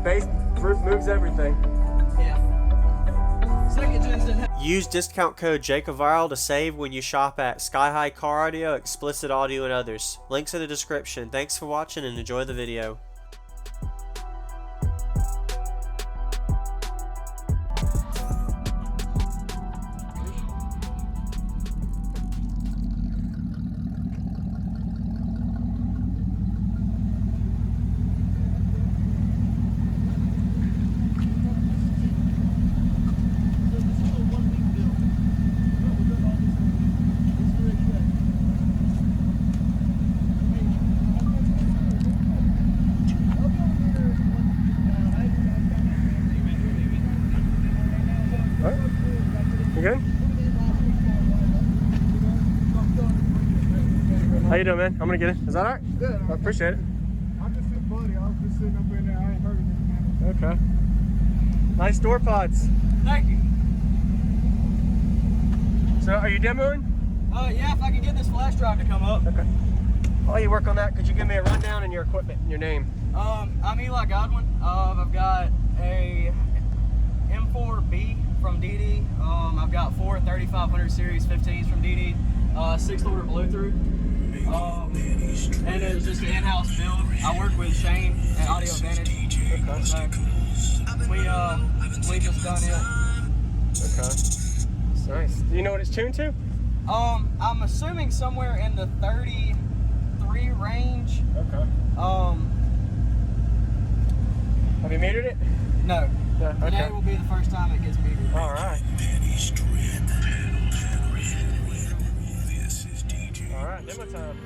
Bass moves everything. Yeah. Second gens didn't have. Use discount code JACOVIRAL to save when you shop at Sky High Car Audio, Explicit Audio, and others. Links in the description. Thanks for watching and enjoy the video. You good? How you doing, man? I'm gonna get it. Is that alright? Good. I appreciate it. I'm just sitting, buddy. I was just sitting up in there. I ain't heard anything, man. Okay. Nice door pods. Thank you. So, are you demoing? Yeah, if I can get this flash drive to come up. Okay. While you work on that, could you give me a rundown and your equipment and your name? I'm Eli Godwin. I've got a M4B from DD. I've got 4 3500 series 15s from DD. 6th order blow-through. And it's just an in-house build. I work with Shane at Audio Advantage. Okay. So we just done it. Okay. Nice. Do you know what it's tuned to? I'm assuming somewhere in the 33 range. Okay. Have you metered it? No. Yeah, okay. Today will be the first time it gets metered. All right. All right, demo time.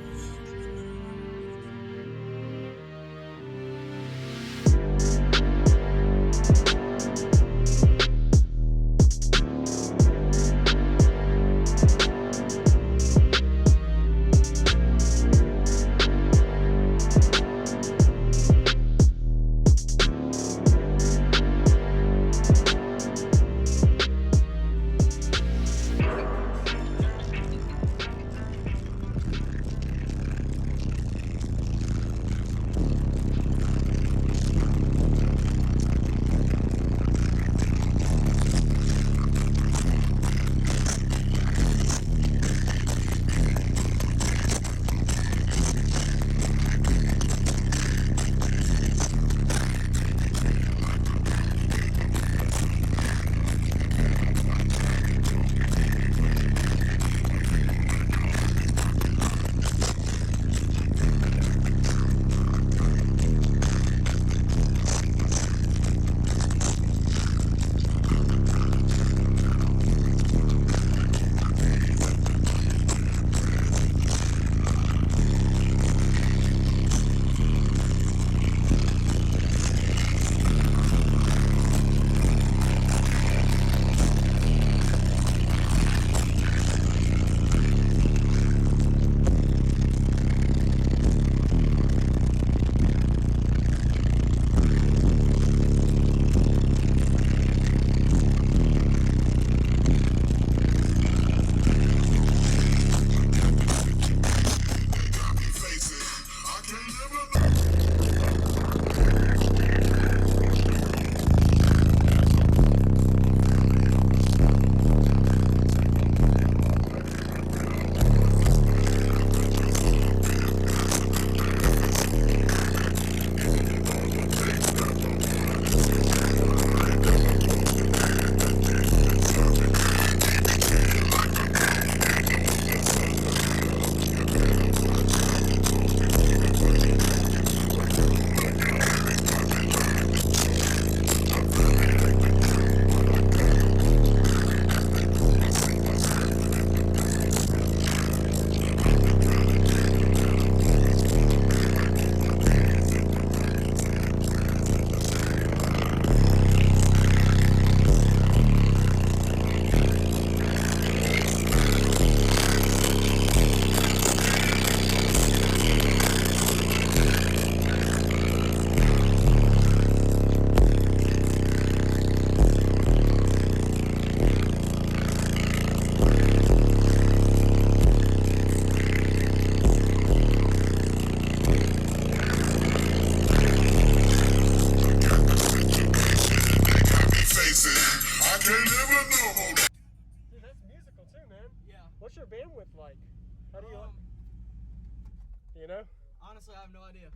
have no idea.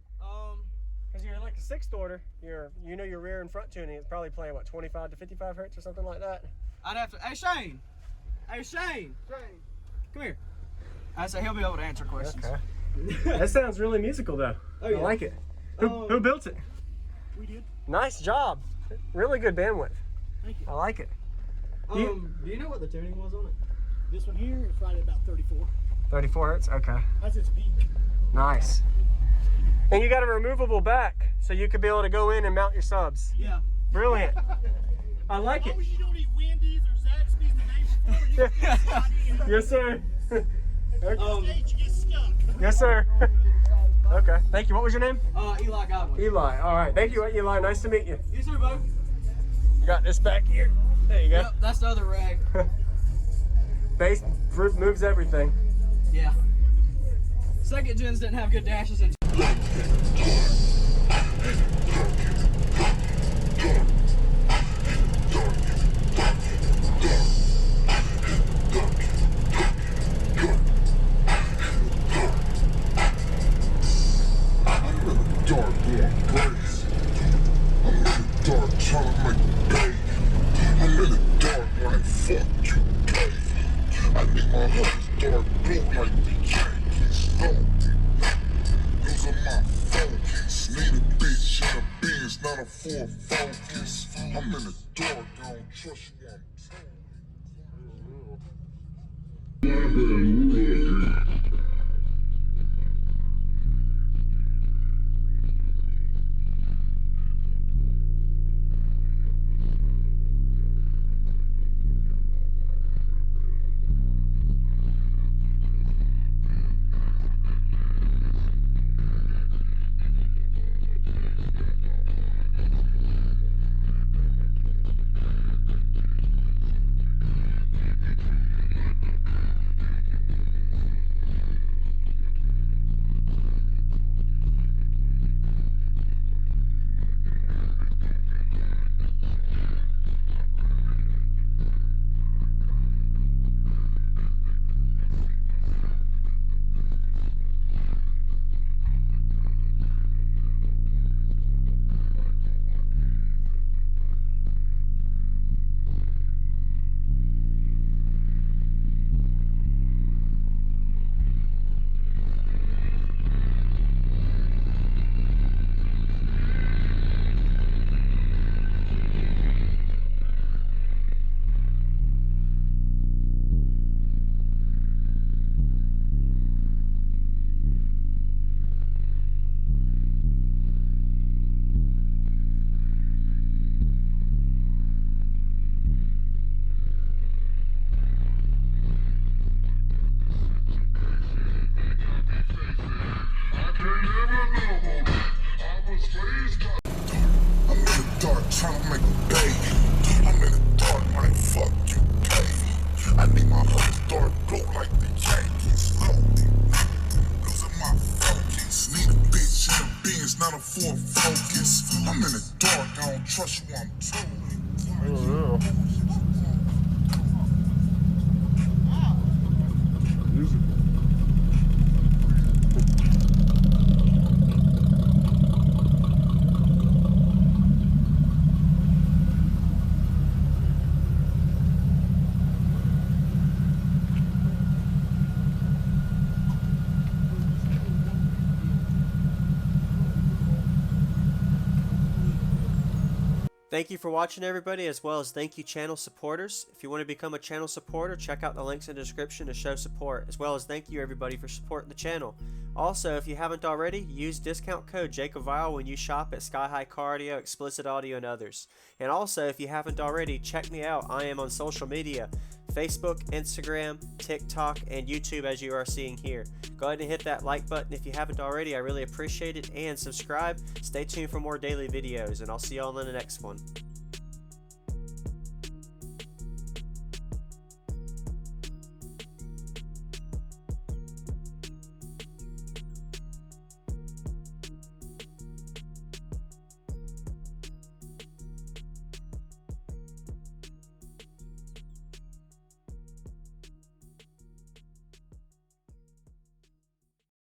Because you're like a sixth order, your rear and front tuning is probably playing what, 25 to 55 hertz or something like that. I'd have to. Hey Shane. Hey Shane. Shane. Come here. I say he'll be able to answer questions. Okay. That sounds really musical though. Oh, yeah. I like it. Who built it? We did. Nice job. Really good bandwidth. Thank you. I like it. Do you know what the tuning was on it? This one here is right at about 34. 34 hertz. Okay. That's its peak. Nice. And you got a removable back, so you could be able to go in and mount your subs. Yeah. Brilliant. I like As it. long as you don't eat Wendy's or Zaxby's the day before, you can get Yes, sir. stage, you get stuck. Yes, sir. Okay. Thank you. What was your name? Eli Godwin. Eli. All right. Thank you, Eli. Nice to meet you. Yes, sir, bud. You got this back here. There you go. Yep, that's the other rag. Base moves everything. Yeah. Second gens didn't have good dashes and full focus. I'm in the dark, I don't trust you, I'm in the dark, I don't trust you, I'm totally. Thank you for watching, everybody, as well as thank you channel supporters. If you want to become a channel supporter, check out the links in the description to show support, as well as thank you everybody for supporting the channel. Also, if you haven't already, use discount code JACOBVIRAL when you shop at Sky High Car Audio, Explicit Audio, and others. And also, if you haven't already, check me out. I am on social media, Facebook, Instagram, TikTok, and YouTube, as you are seeing here. Go ahead and hit that like button if you haven't already. I really appreciate it. And subscribe. Stay tuned for more daily videos, and I'll see y'all in the next one.